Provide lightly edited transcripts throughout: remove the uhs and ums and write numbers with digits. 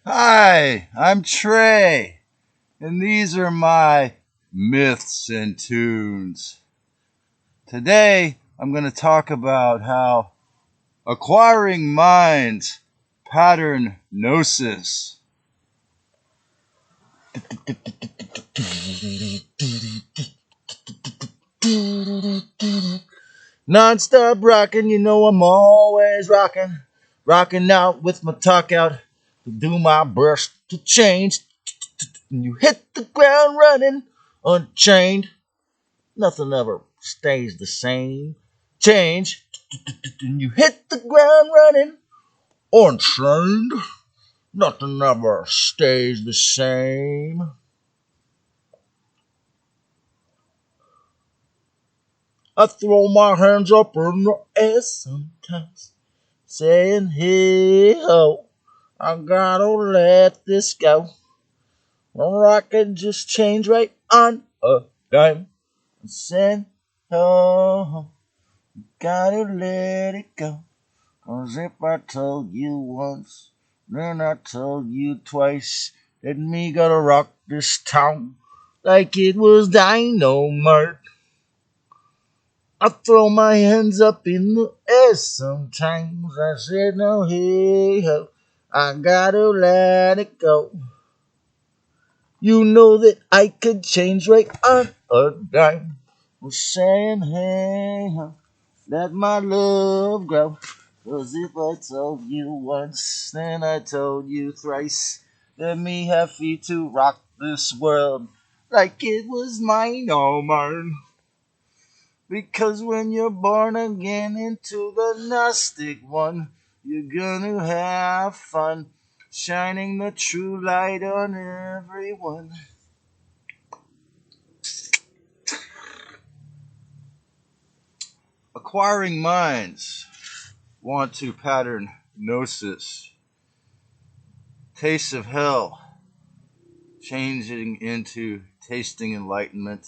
Hi, I'm Trey, and these are my myths and tunes. Today, I'm going to talk about how acquiring minds pattern Gnosis. Non-stop rocking, you know I'm always rocking. Rocking out with my talk out to do my best to change. And you hit the ground running, unchained. Nothing ever stays the same. Change, and you hit the ground running, unchained. Nothing ever stays the same. I throw my hands up in the air sometimes, saying, hey ho, I gotta let this go. Or I can just change right on a dime. Saying, oh, gotta let it go. 'Cause if I told you once, then I told you twice, that me gotta rock this town like it was dynamite. I throw my hands up in the air sometimes. I said, no, hey, ho, I gotta let it go. You know that I could change right on a dime. I'm saying, hey, ho, let my love grow. 'Cause if I told you once, then I told you thrice. Let me have feet to rock this world like it was mine, oh mine. Because when you're born again into the Gnostic one, you're gonna have fun shining the true light on everyone. Acquiring minds want to pattern Gnosis. Taste of hell changing into tasting enlightenment.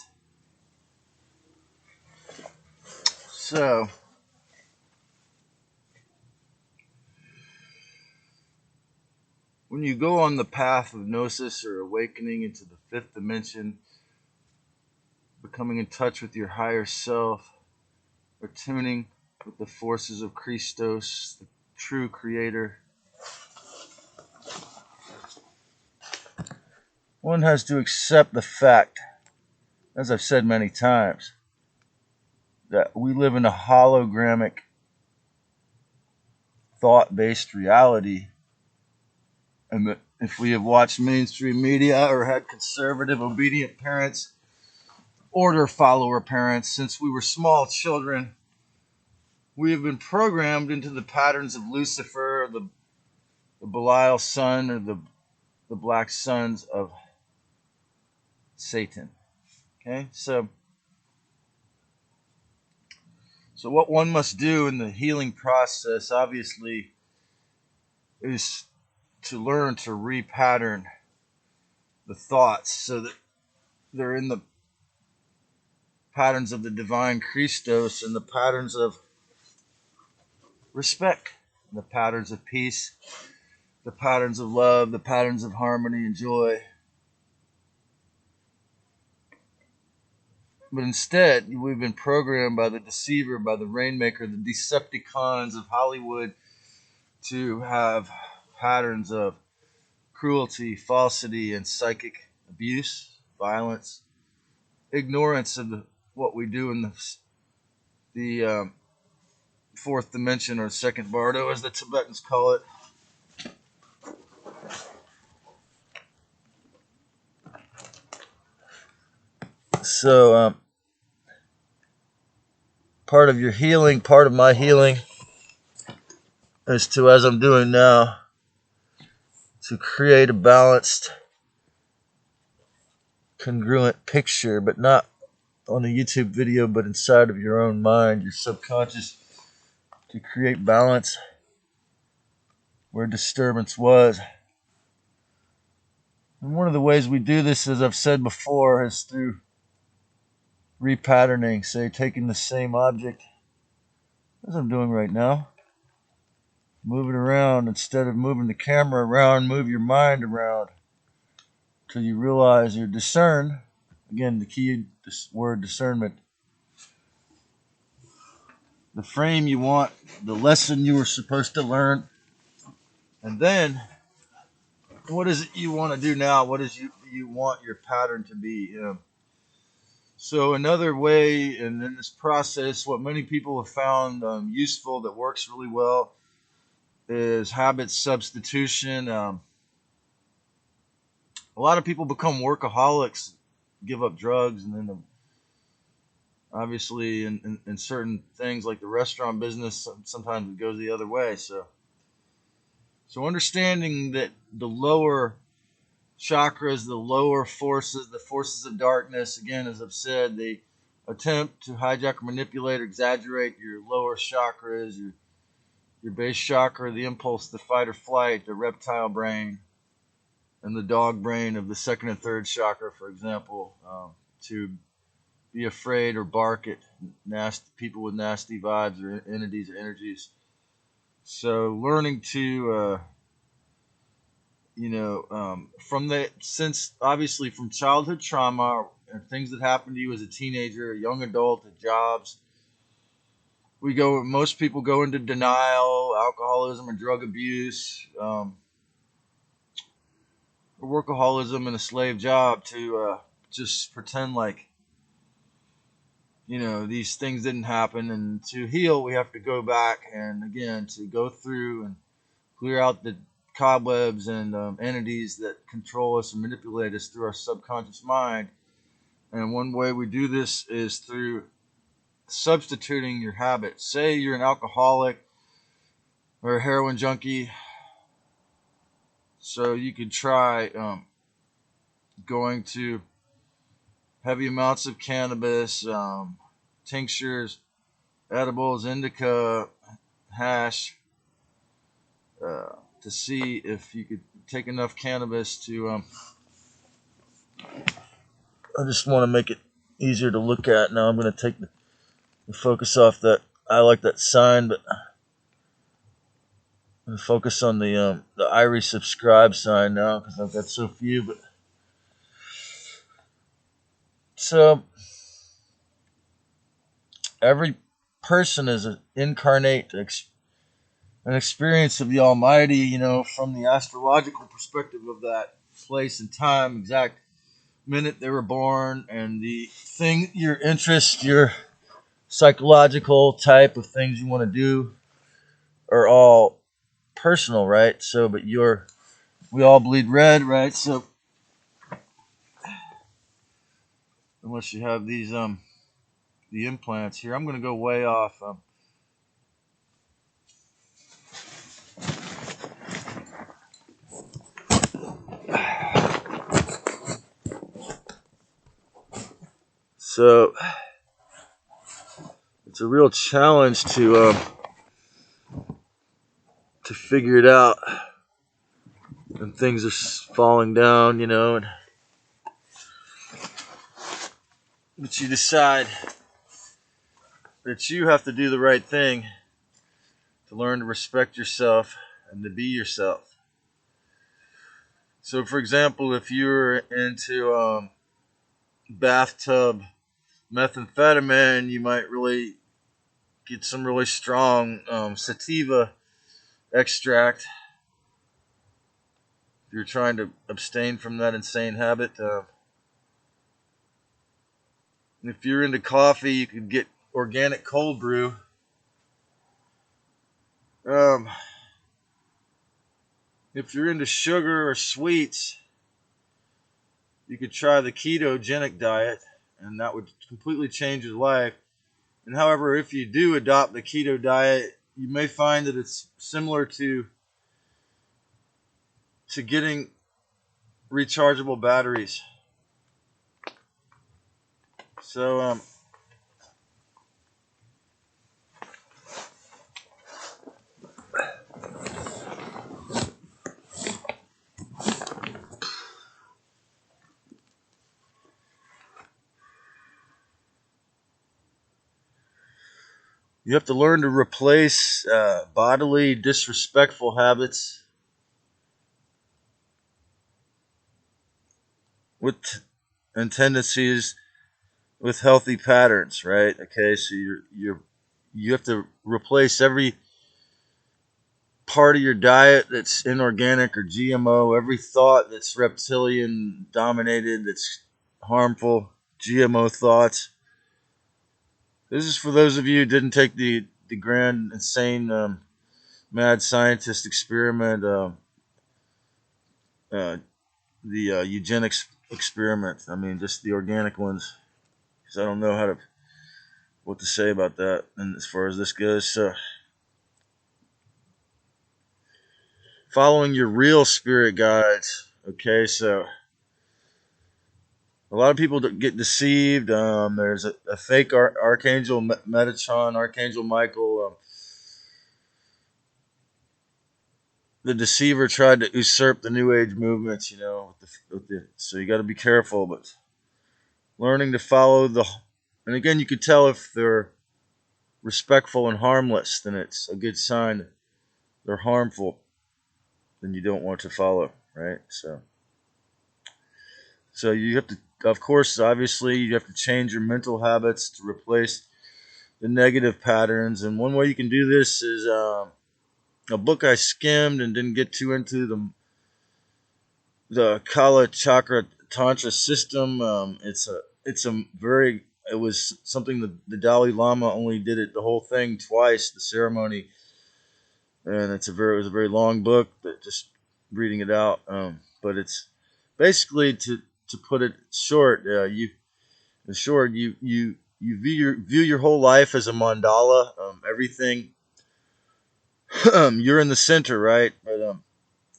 So, when you go on the path of Gnosis or awakening into the fifth dimension, becoming in touch with your higher self, or tuning with the forces of Christos, the true creator, one has to accept the fact, as I've said many times, that we live in a hologramic, thought based reality, and that if we have watched mainstream media or had conservative, obedient parents, order follower parents since we were small children, we have been programmed into the patterns of Lucifer, the Belial son, or the black sons of Satan. Okay, so what one must do in the healing process, obviously, is to learn to repattern the thoughts so that they're in the patterns of the divine Christos and the patterns of respect, the patterns of peace, the patterns of love, the patterns of harmony and joy. But instead, we've been programmed by the deceiver, by the rainmaker, the Decepticons of Hollywood to have patterns of cruelty, falsity, and psychic abuse, violence, ignorance of what we do in the fourth dimension or second bardo, as the Tibetans call it. So, part of your healing, part of my healing, is to, as I'm doing now, to create a balanced, congruent picture, but not on a YouTube video, but inside of your own mind, your subconscious, to create balance where disturbance was. And one of the ways we do this, as I've said before, is through repatterning, say taking the same object, as I'm doing right now, Move it around instead of moving the camera around. Move your mind around till you realize you discern. Again, the key word discernment. The frame you want, the lesson you were supposed to learn, and then what is it you want to do now? What is you want your pattern to be? So another way, and in this process, what many people have found useful that works really well is habit substitution. A lot of people become workaholics, give up drugs, and then obviously in certain things like the restaurant business, sometimes it goes the other way. So understanding that the lower chakras, the lower forces, the forces of darkness, again, as I've said, they attempt to hijack or manipulate or exaggerate your lower chakras, your base chakra, the impulse to fight or flight, the reptile brain, and the dog brain of the second and third chakra, for example, to be afraid or bark at nasty people with nasty vibes or entities or energies. So learning to since obviously from childhood trauma and things that happened to you as a teenager, a young adult, at jobs, most people go into denial, alcoholism or drug abuse, or workaholism and a slave job to just pretend like, these things didn't happen. And to heal, we have to go back and again, to go through and clear out the cobwebs and entities that control us and manipulate us through our subconscious mind. And one way we do this is through substituting your habits. Say you're an alcoholic or a heroin junkie, so you could try going to heavy amounts of cannabis, tinctures, edibles, indica, hash, to see if you could take enough cannabis to I just want to make it easier to look at. Now I'm going to take the focus off that. I like that sign, but I'm going to focus on the Irie subscribe sign now because I've got so few. But so every person is an incarnate an experience of the Almighty, from the astrological perspective of that place and time, exact minute they were born, and the thing, your interest, your psychological type of things you want to do are all personal, right? So, but we all bleed red, right? So, unless you have these the implants here, I'm going to go way off. So, it's a real challenge to figure it out, and things are falling down, but you decide that you have to do the right thing to learn to respect yourself and to be yourself. So, for example, if you're into bathtub methamphetamine, you might really get some really strong sativa extract. If you're trying to abstain from that insane habit, if you're into coffee, you could get organic cold brew. If you're into sugar or sweets, you could try the ketogenic diet, and that would completely change your life. And however, if you do adopt the keto diet, you may find that it's similar to getting rechargeable batteries. So You have to learn to replace bodily disrespectful habits with and tendencies with healthy patterns, right? Okay, so you have to replace every part of your diet that's inorganic or GMO, every thought that's reptilian dominated, that's harmful, GMO thoughts. This is for those of you who didn't take the grand, insane, mad scientist experiment, uh, the eugenics experiment. I mean, just the organic ones, because I don't know what to say about that. And as far as this goes, so following your real spirit guides. Okay, so a lot of people get deceived. There's a fake archangel Metatron, Archangel Michael. The deceiver tried to usurp the New Age movements. So you got to be careful. But learning to follow and again, you could tell if they're respectful and harmless, then it's a good sign. They're harmful, then you don't want to follow, right? So you have to, of course, obviously, you have to change your mental habits to replace the negative patterns. And one way you can do this is a book I skimmed and didn't get too into the Kala Chakra Tantra system. It was something that the Dalai Lama only did it the whole thing twice, the ceremony, and it was a very long book. That just reading it out, but it's basically to put it short. You view your whole life as a mandala. Everything you're in the center, right? But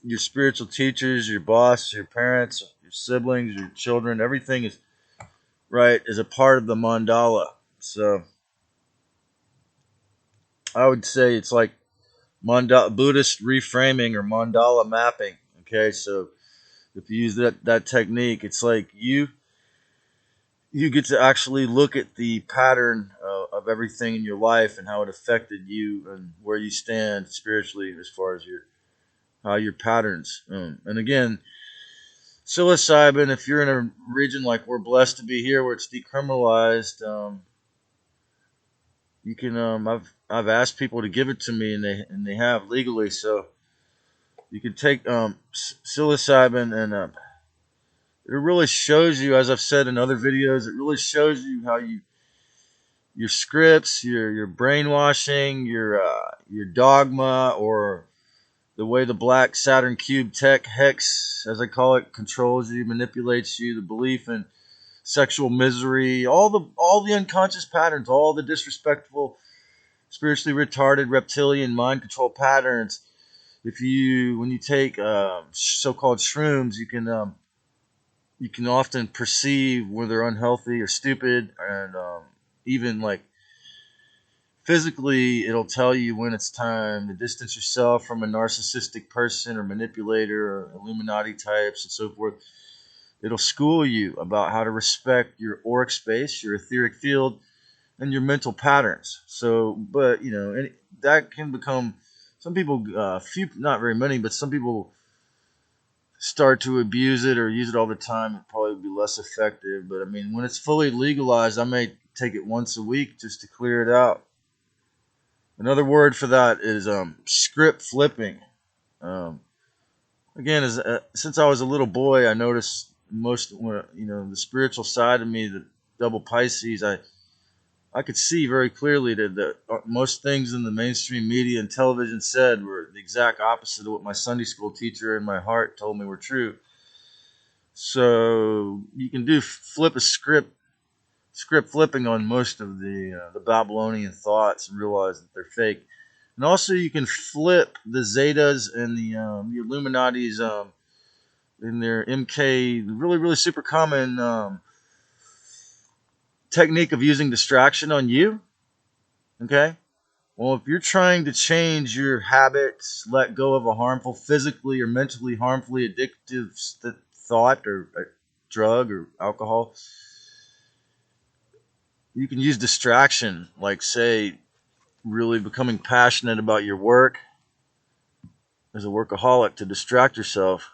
your spiritual teachers, your boss, your parents, your siblings, your children, everything is right is a part of the mandala. So I would say it's like mandala Buddhist reframing or mandala mapping. Okay, so if you use that technique, it's like you get to actually look at the pattern of everything in your life and how it affected you and where you stand spiritually as far as your patterns. And again, psilocybin, if you're in a region like we're blessed to be here where it's decriminalized, you can I've asked people to give it to me and they have legally. So you can take psilocybin and it really shows you, as I've said in other videos, it really shows you how your scripts, your brainwashing, your dogma, or the way the black Saturn cube tech hex, as I call it, controls you, manipulates you, the belief in sexual misery, all the unconscious patterns, all the disrespectful, spiritually retarded reptilian mind control patterns. When you take so-called shrooms, you can often perceive where they're unhealthy or stupid, and even like physically, it'll tell you when it's time to distance yourself from a narcissistic person or manipulator or Illuminati types and so forth. It'll school you about how to respect your auric space, your etheric field, and your mental patterns. So, but that can become some people, few, not very many, but some people start to abuse it or use it all the time. It probably would be less effective. But I mean, when it's fully legalized, I may take it once a week just to clear it out. Another word for that is script flipping. Um, Again, since I was a little boy, I noticed the spiritual side of me, the double Pisces. I could see very clearly that most things in the mainstream media and television said were the exact opposite of what my Sunday school teacher in my heart told me were true. So you can flip a script flipping on most of the Babylonian thoughts and realize that they're fake. And also, you can flip the Zetas and the Illuminati's in their MK, really, really super common technique of using distraction on you. Okay? Well, if you're trying to change your habits, let go of a harmful, physically or mentally harmfully addictive thought or drug or alcohol, you can use distraction, like, say, really becoming passionate about your work as a workaholic to distract yourself